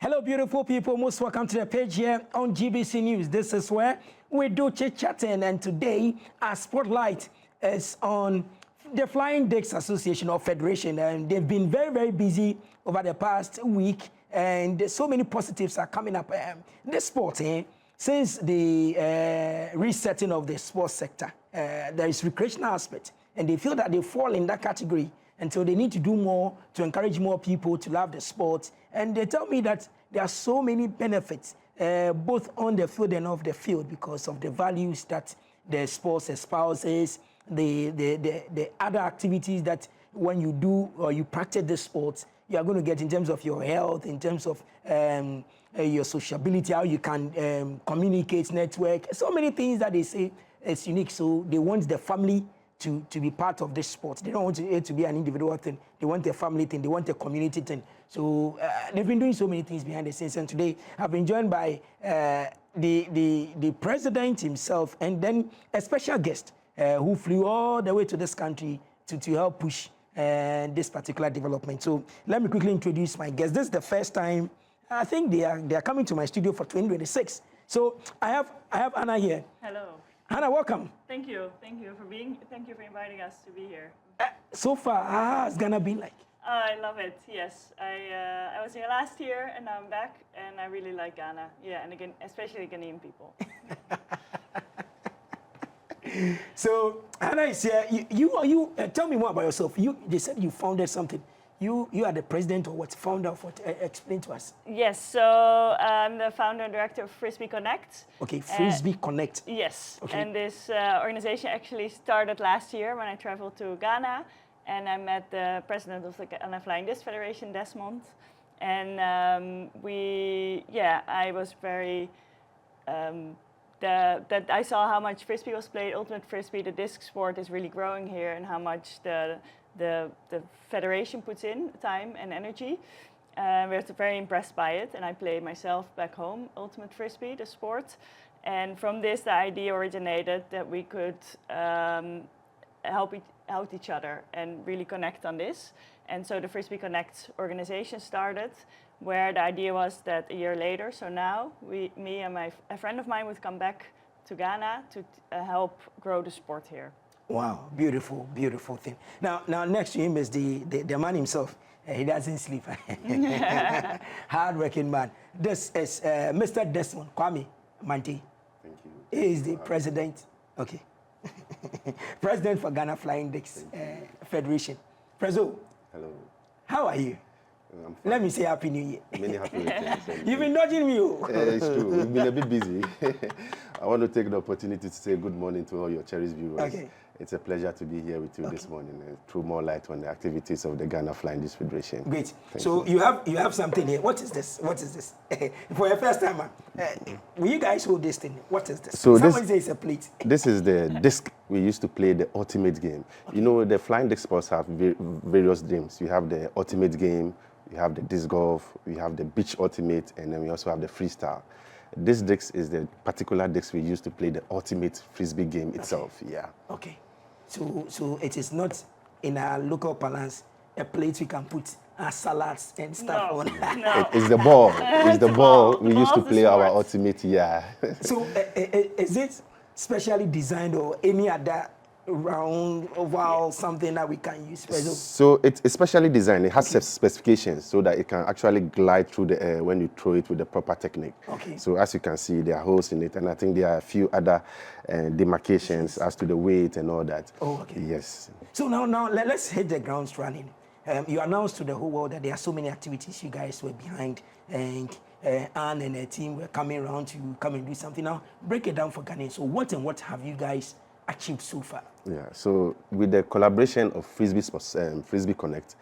Hello, beautiful people. Most welcome to the page here on GBC News. This is where we do chit-chatting, and today our spotlight is on the Flying Discs Association or Federation, and they've been very, very busy over the past week, and so many positives are coming up. This sport, since the resetting of the sports sector, there is recreational aspect, and they feel that they fall in that category. And so they need to do more to encourage more people to love the sport. And they tell me that there are so many benefits, both on the field and off the field, because of the values that the sports espouses, the other activities that when you do or you practice the sports, you are going to get in terms of your health, in terms of your sociability, how you can communicate, network, so many things that they say is unique. So they want the family to be part of this sport. They don't want it to be an individual thing. They want a family thing. They want a community thing. So they've been doing so many things behind the scenes. And today I've been joined by the president himself, and then a special guest who flew all the way to this country to help push this particular development. So let me quickly introduce my guest. This is the first time I think they are coming to my studio for 2026. So I have Anna here. Hello. Hannah, welcome. Thank you for inviting us to be here. So far, how's Ghana been like? I love it. Yes, I was here last year and now I'm back, and I really like Ghana. Yeah, and again, especially Ghanaian people. So Hannah is here. You tell me more about yourself. They said you founded something. You are the president or what? Founder of what? Explain to us. Yes, so I'm the founder and director of Frisbee Connects. Okay, Frisbee Connect. Yes, okay. And this organization actually started last year when I traveled to Ghana, and I met the president of the Ghana Flying Disc Federation, Desmond, and I was very that I saw how much frisbee was played. Ultimate frisbee, the disc sport, is really growing here, and how much the federation puts in time and energy. We were very impressed by it, and I play myself back home, ultimate frisbee, the sport. And from this, the idea originated that we could help each other and really connect on this. And so the Frisbee Connects organization started, where the idea was that a year later, so now, me and a friend of mine would come back to Ghana to help grow the sport here. Wow, beautiful, beautiful thing. Now next to him is the man himself. He doesn't sleep. Hard-working man. This is Mr. Desmond Kwame Mantey. Thank you. He is the president. Okay. President for Ghana Flying Discs Federation. Prezo. Hello. How are you? Let me say Happy New Year. Many happy returns. You've been dodging me. It's true. We've been a bit busy. I want to take the opportunity to say good morning to all your cherished viewers. Okay. It's a pleasure to be here with you this morning and throw more light on the activities of the Ghana Flying Disc Federation. Great. So you have something here. What is this? What is this? For your first time, will you guys hold this thing? What is this? So someone says it's a plate. This is the disc we used to play the ultimate game. Okay. You know, the flying disc sports have various games. You have the ultimate game, you have the disc golf, we have the beach ultimate, and then we also have the freestyle. This disc is the particular disc we used to play the ultimate frisbee game itself. Okay. Yeah. Okay. So it is not in our local parlance a plate we can put our salads and stuff on. No. It's the ball. It's the ball we used to play our ultimate. Yeah. So is it specially designed or any other round, oval, something that we can use? So it's specially designed. It has specifications so that it can actually glide through the air when you throw it with the proper technique. Okay. So as you can see, there are holes in it, and I think there are a few other demarcations as to the weight and all that. Oh, okay. Yes. So now let's hit the grounds running. You announced to the whole world that there are so many activities you guys were behind, and Anne and her team were coming around to come and do something. Now, break it down for Ghanaians. So what have you guys achieved so far? Yeah, so with the collaboration of Frisbee Sports, Frisbee Connect,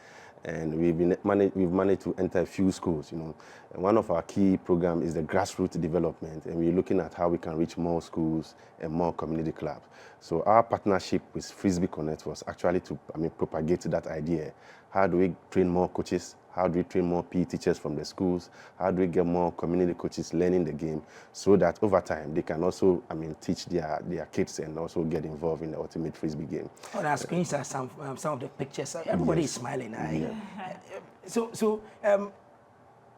and we've managed to enter a few schools. You know, and one of our key programs is the grassroots development, and we're looking at how we can reach more schools and more community clubs. So our partnership with Frisbee Connect was actually to propagate that idea. How do we train more coaches? How do we train more PE teachers from the schools? How do we get more community coaches learning the game so that over time they can also, teach their kids and also get involved in the ultimate frisbee game? On our screens are some of the pictures. Everybody is smiling. Yeah. So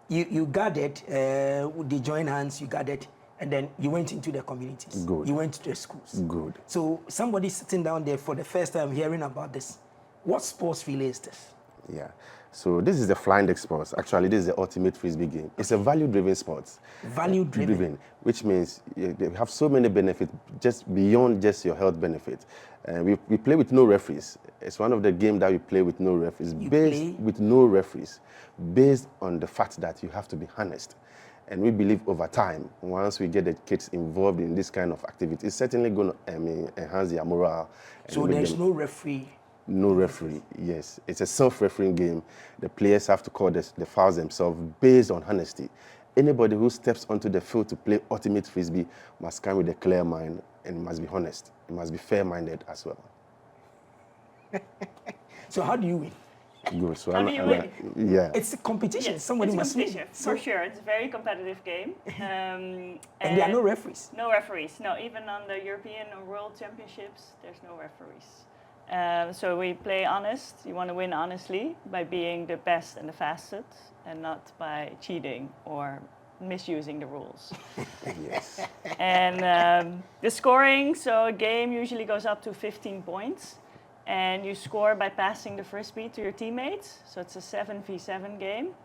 you gathered, they joined hands, you gathered, and then you went into the communities. Good. You went to the schools. Good. So somebody sitting down there for the first time hearing about this, what sports relay is this? Yeah. So this is the flying deck sports. Actually, this is the ultimate frisbee game. It's a value-driven sport. Value-driven. Which means they have so many benefits just beyond just your health benefit. We play with no referees. It's one of the games that we play with no referees. With no referees, based on the fact that you have to be honest. And we believe over time, once we get the kids involved in this kind of activity, it's certainly going to enhance their morale. So there's no referee? No referee, yes. It's a self-refereeing game. The players have to call the fouls themselves based on honesty. Anybody who steps onto the field to play ultimate frisbee must come with a clear mind and must be honest. It must be fair-minded as well. So how do you win? Good. So How do you win? Yeah. It's a competition. Yes, Somebody it's must competition, win. for sure. It's a very competitive game. And there are no referees? No referees. No, even on the European or World Championships, there's no referees. So we play honest. You want to win honestly by being the best and the fastest, and not by cheating or misusing the rules. Yes. And the scoring, so a game usually goes up to 15 points. And you score by passing the frisbee to your teammates. So it's a 7v7 game.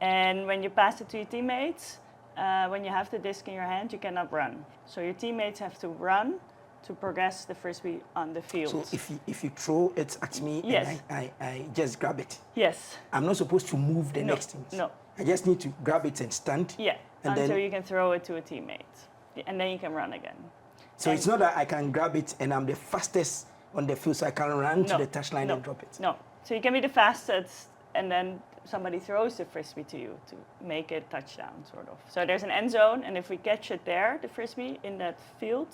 And when you pass it to your teammates, when you have the disc in your hand, you cannot run. So your teammates have to run to progress the frisbee on the field. So if you throw it at me, yes, and I just grab it. Yes. I'm not supposed to move the next thing. No. I just need to grab it and stand. Yeah, and until then you can throw it to a teammate. And then you can run again. So it's not that I can grab it and I'm the fastest on the field, so I can run to the touchline and drop it. No. So you can be the fastest, and then somebody throws the frisbee to you to make it touchdown, sort of. So there's an end zone, and if we catch it there, the frisbee, in that field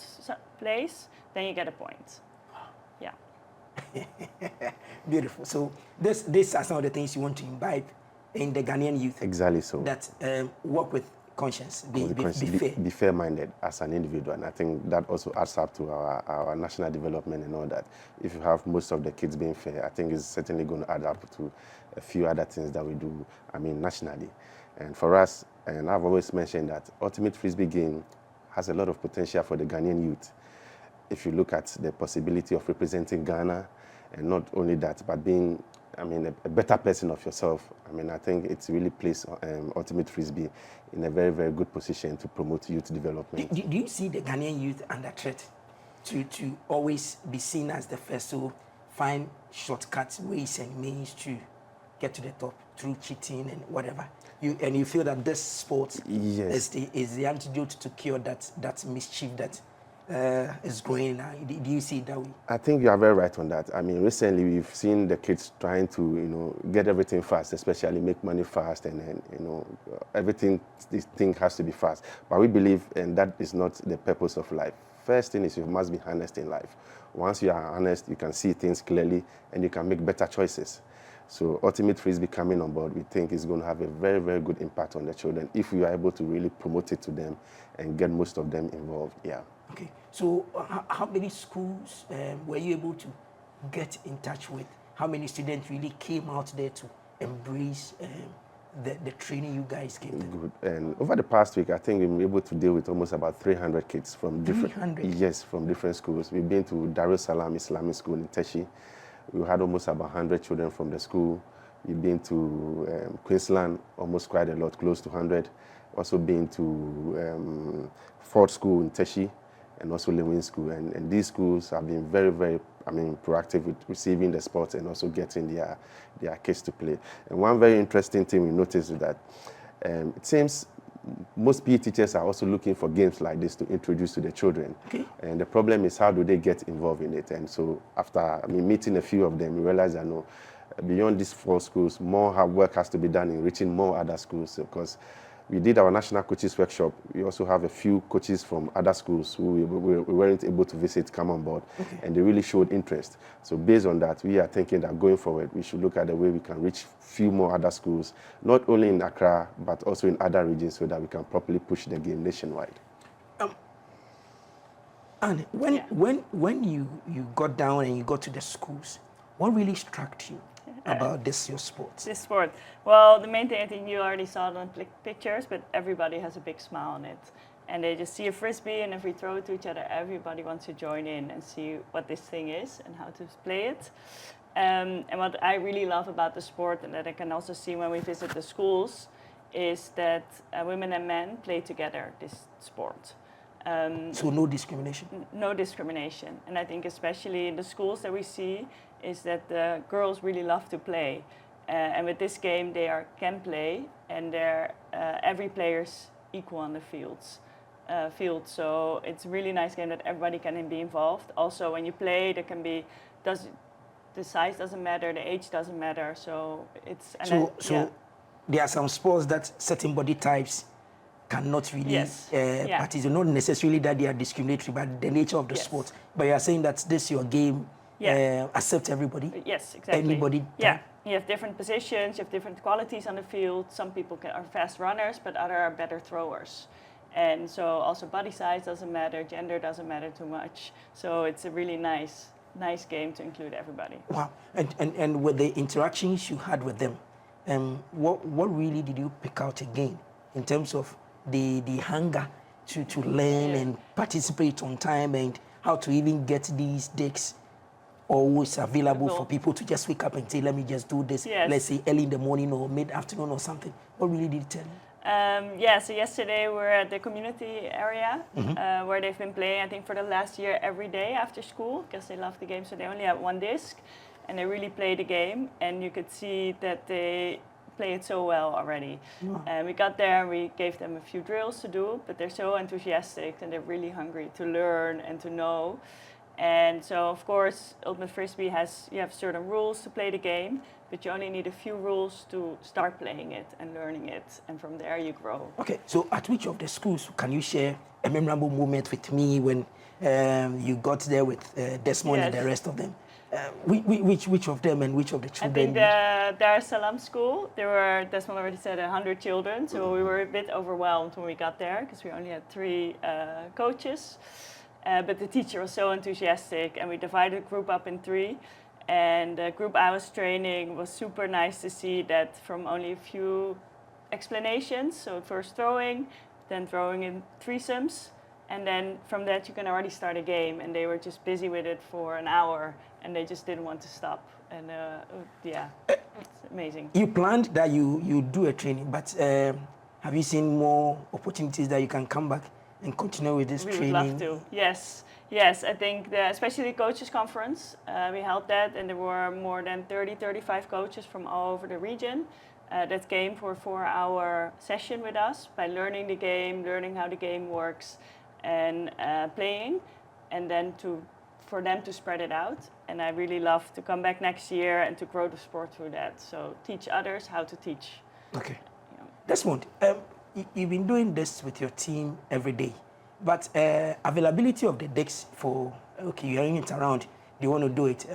place, then you get a point. Yeah. Beautiful. So these are some of the things you want to imbibe in the Ghanaian youth. Exactly so. That work with conscience, be fair. Be fair-minded as an individual, and I think that also adds up to our national development and all that. If you have most of the kids being fair, I think it's certainly going to add up to a few other things that we do, nationally. And for us, and I've always mentioned that ultimate frisbee game has a lot of potential for the Ghanaian youth. If you look at the possibility of representing Ghana, and not only that, but being a better person of yourself. I think it really places ultimate frisbee in a very, very good position to promote youth development. Do you see the Ghanaian youth under threat to always be seen as the first to find shortcuts, ways and means to get to the top through cheating and whatever? You feel that this sport is the antidote to cure that mischief that is growing now? Do you see it that way? I think you are very right on that. Recently we've seen the kids trying to, get everything fast, especially make money fast, and then, everything, this thing has to be fast. But we believe, and that is not the purpose of life. First thing is you must be honest in life. Once you are honest, you can see things clearly, and you can make better choices. So ultimate frisbee coming on board, we think is going to have a very, very good impact on the children if we are able to really promote it to them and get most of them involved. Yeah. Okay. So how many schools were you able to get in touch with? How many students really came out there to embrace the training you guys gave them? Good. And over the past week, I think we've been able to deal with almost about 300 kids from different 300? Yes, from different schools. We've been to Darussalam Islamic School in Teshi. We had almost about 100 children from the school. We've been to Queensland, almost quite a lot, close to 100. Also been to Ford School in Teshi, and also Lewin School. And these schools have been very, very, proactive with receiving the sports and also getting their kids to play. And one very interesting thing we noticed is that it seems most PE teachers are also looking for games like this to introduce to the children. Okay. And the problem is, how do they get involved in it? And so after meeting a few of them, we realized that no, beyond these 4 schools, more hard work has to be done in reaching more other schools, because we did our national coaches workshop. We also have a few coaches from other schools who we weren't able to visit come on board, and they really showed interest. So based on that, we are thinking that going forward, we should look at the way we can reach few more other schools, not only in Accra, but also in other regions, so that we can properly push the game nationwide. And when you got down and you got to the schools, what really struck you? about this your sport? This sport. Well, the main thing, I think you already saw it on pictures, but everybody has a big smile on it. And they just see a frisbee, and if we throw it to each other, everybody wants to join in and see what this thing is and how to play it. And what I really love about the sport, and that I can also see when we visit the schools, is that women and men play together this sport. So no discrimination? No discrimination. And I think especially in the schools that we see is that the girls really love to play. And with this game they can play, and every player's equal on the field. So it's a really nice game that everybody can be involved. Also when you play, there can be, the size doesn't matter, the age doesn't matter. So it's... So there are some sports that certain body types cannot really participate. Not necessarily that they are discriminatory, but the nature of the sport. But you are saying that this your game accepts everybody? Yes, exactly. Anybody? Yeah. You have different positions, you have different qualities on the field. Some people are fast runners, but others are better throwers. And so also body size doesn't matter, gender doesn't matter too much. So it's a really nice game to include everybody. Wow. And with the interactions you had with them, what really did you pick out again in terms of the hunger to learn and participate on time, and how to even get these decks always available for people to just wake up and say, let me just do this, let's say early in the morning or mid-afternoon or something? What really did it tell you? So yesterday we were at the community area where they've been playing, I think for the last year, every day after school, because they love the game, so they only have one disc, and they really play the game, and you could see that they play it so well already. We got there and we gave them a few drills to do, but they're so enthusiastic and they're really hungry to learn and to know. And so of course Ultimate Frisbee you have certain rules to play the game, but you only need a few rules to start playing it and learning it, and from there you grow. Okay, so at which of the schools can you share a memorable moment with me when you got there with Desmond and the rest of them? Which of them and which of the children? I think the Dar es Salaam school, there were, Desmond already said, 100 children, so we were a bit overwhelmed when we got there because we only had 3 coaches. But the teacher was so enthusiastic, and we divided the group up in 3. And the group I was training was super nice to see that from only a few explanations, so first throwing, then throwing in threesomes, and then from that you can already start a game, and they were just busy with it for an hour, and they just didn't want to stop. And it's amazing. You planned that you do a training, but have you seen more opportunities that you can come back and continue with this training? We would love to, yes. Yes, I think especially the coaches conference, we held that, and there were more than 35 coaches from all over the region that came for a 4-hour session with us by learning the game, learning how the game works, and playing, and then for them to spread it out. And I really love to come back next year and to grow the sport through that. So teach others how to teach. Okay. Desmond, you've been doing this with your team every day, but availability of the decks for, you're in it around, you want to do it.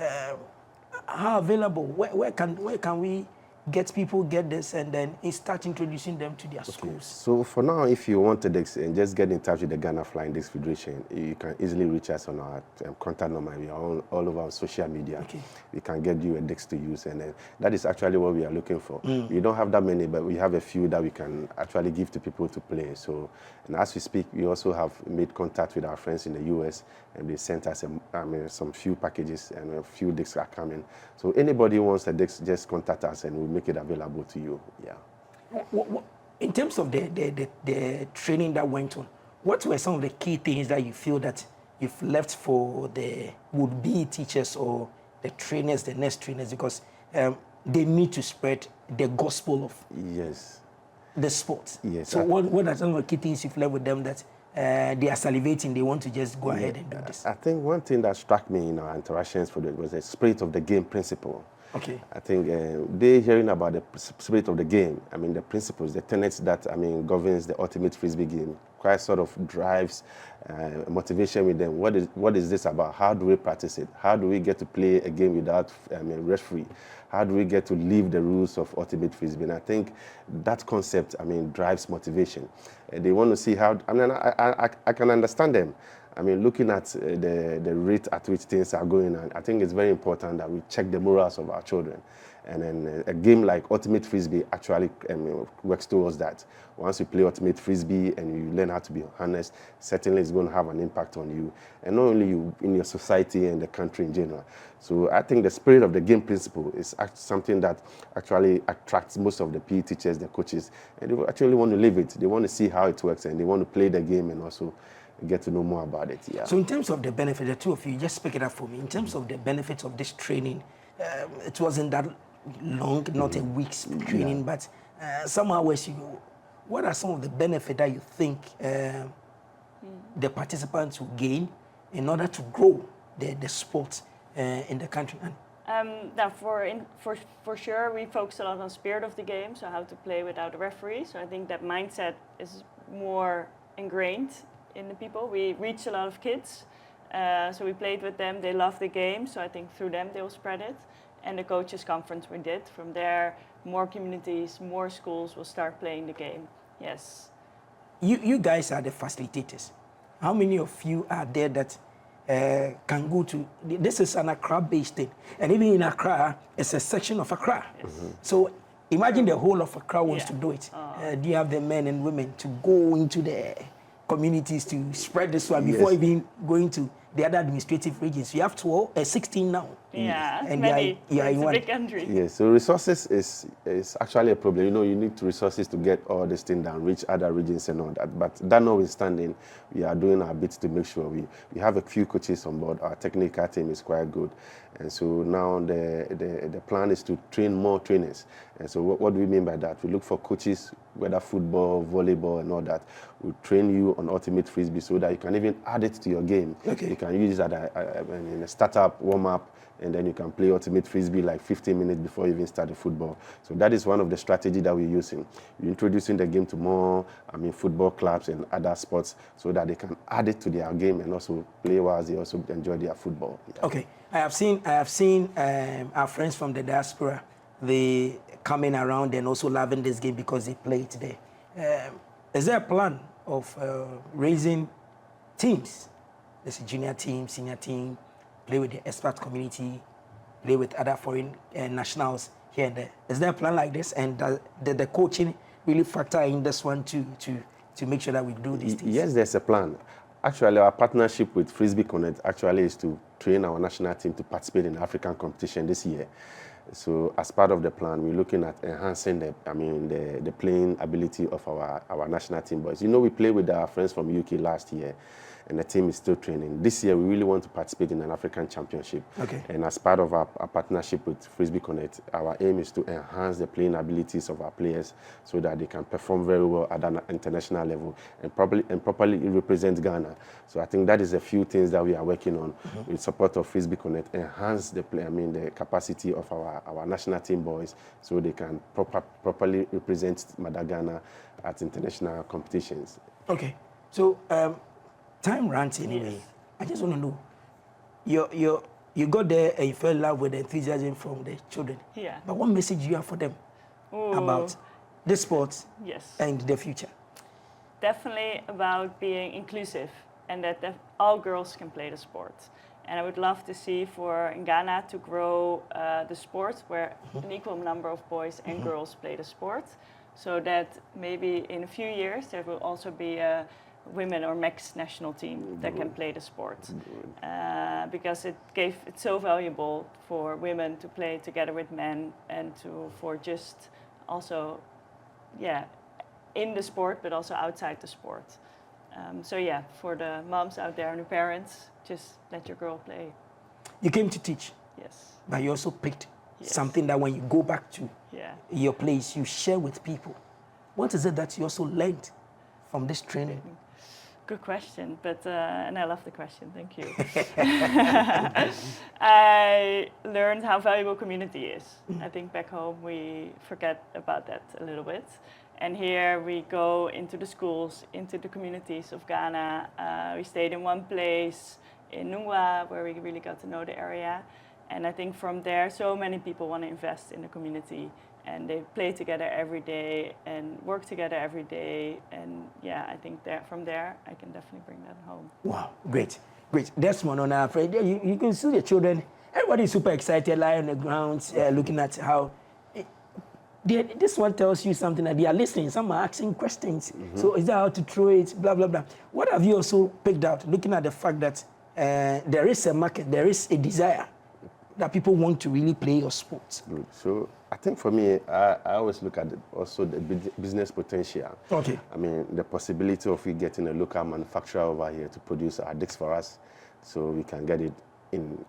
How available? Where can we get this and then start introducing them to their schools? So for now, if you want the decks, just get in touch with the Ghana Flying Disc Federation. You can easily reach us on our contact number. We are all over on social media. Okay. We can get you a decks to use, and that is actually what we are looking for. We don't have that many, but we have a few that we can actually give to people to play. So, and as we speak, we also have made contact with our friends in the US, and they sent us some few packages, and a few decks are coming. So anybody who wants the decks, just contact us and we'll make it available to you. Yeah. In terms of the training that went on, what were some of the key things that you feel that you've left for the would-be teachers or the trainers, the next trainers, because they need to spread the gospel of the sport? Yes. So what are some of the key things you've left with them that they are salivating, they want to just go ahead and do this? I think one thing that struck me in our interactions was the spirit of the game principle. Okay. I think they're hearing about the spirit of the game. I mean, the principles, the tenets that, governs the ultimate Frisbee game, quite sort of drives motivation with them. What is this about? How do we practice it? How do we get to play a game without referee? How do we get to live the rules of ultimate Frisbee? And I think that concept, drives motivation. They want to see how, I can understand them. Looking at the rate at which things are going on, I think it's very important that we check the morals of our children. And then a game like Ultimate Frisbee actually works towards that. Once you play Ultimate Frisbee and you learn how to be honest, certainly it's going to have an impact on you. And not only you, in your society and the country in general. So I think the spirit of the game principle is something that actually attracts most of the PE teachers, the coaches, and they actually want to live it. They want to see how it works and they want to play the game and also get to know more about it. Yeah. So in terms of the benefit, the two of you, just pick it up for me. In terms of the benefits of this training, it wasn't that long, not a week's training, but somehow as you go, what are some of the benefits that you think the participants will gain in order to grow the sport in the country? Now for sure, we focus a lot on spirit of the game, so how to play without a referee. So I think that mindset is more ingrained in the people. We reach a lot of kids, so we played with them. They love the game, so I think through them they will spread it. And the coaches conference we did, from there more communities, more schools will start playing the game. Yes. You guys are the facilitators. How many of you are there that can go to, this is an Accra-based thing, and even in Accra, it's a section of Accra. Yes. So imagine the whole of Accra wants to do it. Do you have the men and women to go into the communities to spread this one before even going to the other administrative regions? You have 16 now. Yeah, and many. It's a one. big country. Yes, so resources is actually a problem. You know, you need resources to get all this thing down, reach other regions and all that. But that notwithstanding, we are doing our bits to make sure we have a few coaches on board. Our technical team is quite good. And so now the plan is to train more trainers. And so what do we mean by that? We look for coaches, whether football, volleyball, and all that. We train you on Ultimate Frisbee so that you can even add it to your game. Okay. You can use it in a startup, warm-up, and then you can play Ultimate Frisbee like 15 minutes before you even start the football. So that is one of the strategies that we're using. We're introducing the game to more, football clubs and other sports so that they can add it to their game and also play while they also enjoy their football. Yeah. Okay, I have seen our friends from the diaspora, they coming around and also loving this game because they play it there. Is there a plan of raising teams? There's a junior team, senior team, play with the expat community, play with other foreign nationals here and there. Is there a plan like this? And did the coaching really factor in this one to make sure that we do these things? Yes, there's a plan. Actually, our partnership with Frisbee Connects actually is to train our national team to participate in the African competition this year. So as part of the plan, we're looking at enhancing the playing ability of our national team boys. You know, we played with our friends from UK last year, and the team is still training. This year, we really want to participate in an African championship. Okay. And as part of our partnership with Frisbee Connect, our aim is to enhance the playing abilities of our players so that they can perform very well at an international level and properly represent Ghana. So I think that is a few things that we are working on with support of Frisbee Connect, enhance the capacity of our national team boys so they can properly represent Ghana at international competitions. Okay. So time runs anyway. Yes. I just want to know, you got there and you fell in love with the enthusiasm from the children. Yeah. But what message do you have for them about the sport and the future? Definitely about being inclusive and that all girls can play the sport. And I would love to see in Ghana to grow the sport where an equal number of boys and girls play the sport, so that maybe in a few years there will also be a women or mixed national team that can play the sport, because it's so valuable for women to play together with men and for just also in the sport but also outside the sport. So yeah, for the moms out there and the parents, just let your girl play. You came to teach. Yes. But you also picked something that when you go back to your place, you share with people. What is it that you also learned from this training? Good question, but and I love the question, thank you. I learned how valuable community is. I think back home we forget about that a little bit. And here we go into the schools, into the communities of Ghana. We stayed in one place in Nungwa where we really got to know the area. And I think from there, so many people want to invest in the community. And they play together every day and work together every day. And yeah, I think from there, I can definitely bring that home. Wow, great, great. Desmond, on our friend, you can see the children Everybody is super excited, lying on the ground, looking at how. This one tells you something that they are listening. Some are asking questions. So is that how to throw it? Blah, blah, blah. What have you also picked out, looking at the fact that there is a market, there is a desire that people want to really play your sport? Good. So I think for me, I always look at also the business potential. Okay. I mean, the possibility of we getting a local manufacturer over here to produce our discs for us, so we can get it in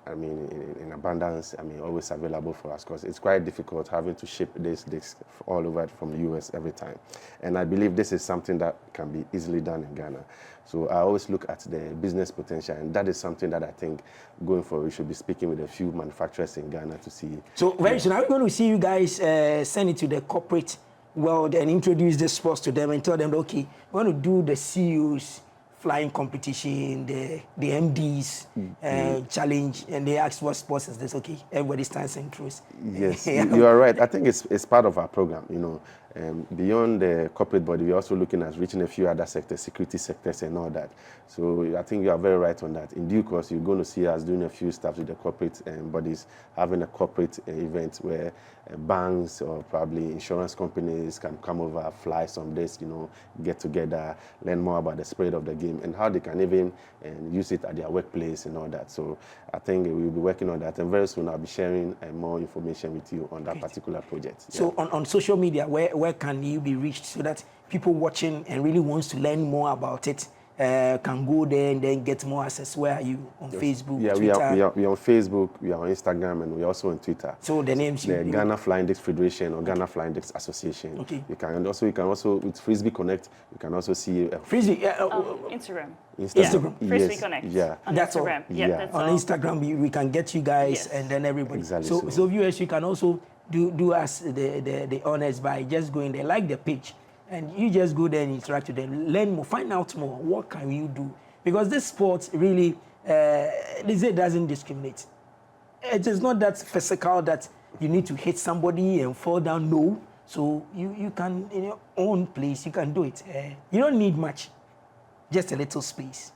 abundance. I mean, always available for us, because it's quite difficult having to ship this disc all over from the US every time. And I believe this is something that can be easily done in Ghana. So I always look at the business potential, and that is something that I think going forward we should be speaking with a few manufacturers in Ghana to see. So very soon, are we going to see you guys send it to the corporate world and introduce the sports to them and tell them, okay, we want to do the CEOs flying competition, the MDs challenge, and they ask what sports is this? Okay, everybody stands and throws. Yes, you are right. I think it's part of our program, you know. Beyond the corporate body, we're also looking at reaching a few other sectors, security sectors and all that. So I think you are very right on that. In due course, you're going to see us doing a few stuff with the corporate bodies, having a corporate event where banks or probably insurance companies can come over, fly some days, you know, get together, learn more about the spirit of the game and how they can even use it at their workplace and all that. So I think we'll be working on that, and very soon I'll be sharing more information with you on that particular project. So on social media, where can you be reached so that people watching and really wants to learn more about it can go there and then get more access? Where are you? On Facebook, yeah, Twitter? we are on Facebook, we are on Instagram, and we're also on Twitter. So the names the Ghana Flying Disc Federation or Ghana Flying Disc Association. Okay. You can also with Frisbee Connect, you can also see Frisbee. Instagram. Instagram. Frisbee Connects. Yeah. On That's Instagram. all. Yeah. Yeah. That's On all. Instagram, we can get you guys, Yes. and then everybody. Exactly So viewers, you can also do us the honors by just going there, like the page, and you just go there and interact with them, learn more, find out more. What can you do? Because this sport really, it doesn't discriminate. It is not that physical that you need to hit somebody and fall down. No. So you can, in your own place, you can do it. You don't need much, just a little space.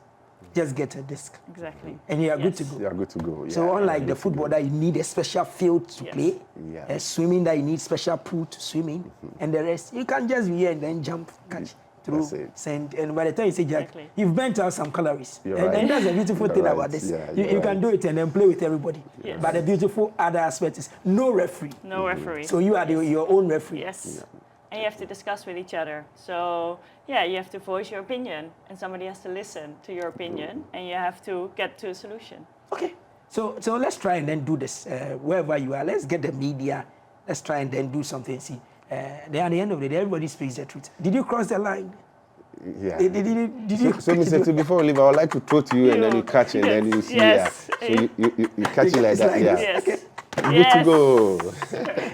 Just get a disc. Exactly. And you are good Yes. to go. You are good to go. Yeah, So unlike the football that you need a special field to Yes. play, Yeah. swimming that you need special pool to swim in, and the rest, you can just be here and then jump, catch, through, That's it. send. And by the time you say, Jack, Exactly. you've burnt out some calories. You're And right. that's a beautiful You're thing right. about this. Yeah, you you're can right. do it and then play with everybody. Yes. But the beautiful other aspect is no referee. No referee. So you are your own referee. Yes. And you have to discuss with each other. So yeah, you have to voice your opinion, and somebody has to listen to your opinion, and you have to get to a solution. Okay. So let's try and then do this wherever you are. Let's get the media. Let's try and then do something. See, then at the end of the day, everybody speaks the truth. Did you cross the line? Yeah. Did you? So Mr. T, before we leave, I would like to throw to you and then you catch and then you see. Yes. Yeah. So you catch it like It's that. like Yeah. this. Yes. Good to go.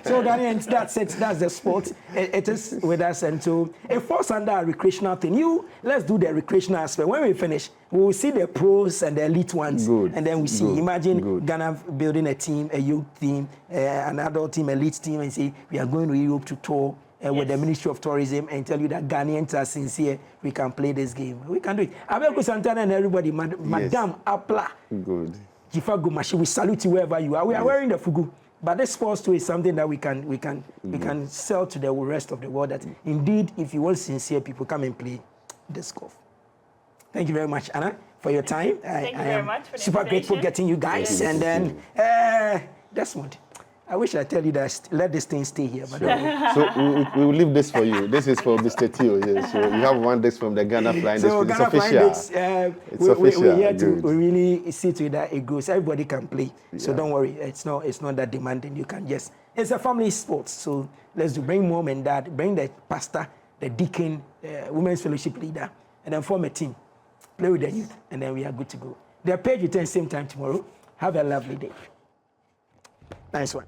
So Ghanaians, that's it. That's the sport. It is with us, and so it falls under a recreational thing. Let's do the recreational aspect. When we finish, we will see the pros and the elite ones. Good. And then we see. Good. Imagine Good. Ghana building a team, a youth team, an adult team, elite team, and say we are going to Europe to tour. With the Ministry of Tourism, and tell you that Ghanaians are sincere, we can play this game. We can do it. Abeku Santana and everybody, Madam Apla, Good. Jifa Gumashi, we salute you wherever you are. We are wearing the fugu. But this sports too is something that we can sell to the rest of the world. That indeed, if you want sincere people, come and play disc golf. Thank you very much, Anna, for your time. Thank you very much for the super grateful invitation. getting you guys. Yes. And then Desmond, I wish I tell you that let this thing stay here. But So we will leave this for you. This is for Mr. Tio. Yes. So you have one disc from the Ghana Flying Disc. so It's Ghana Flying official. Discs, It's we're official. here to Good. really see to it that it goes. Everybody can play. So Yeah. don't worry. It's not that demanding. You can just. It's a family sport. So let's bring mom and dad, bring the pastor, the deacon, women's fellowship leader, and then form a team. Play with the youth, and then we are good to go. The page returns same time tomorrow. Have a lovely day. Nice one.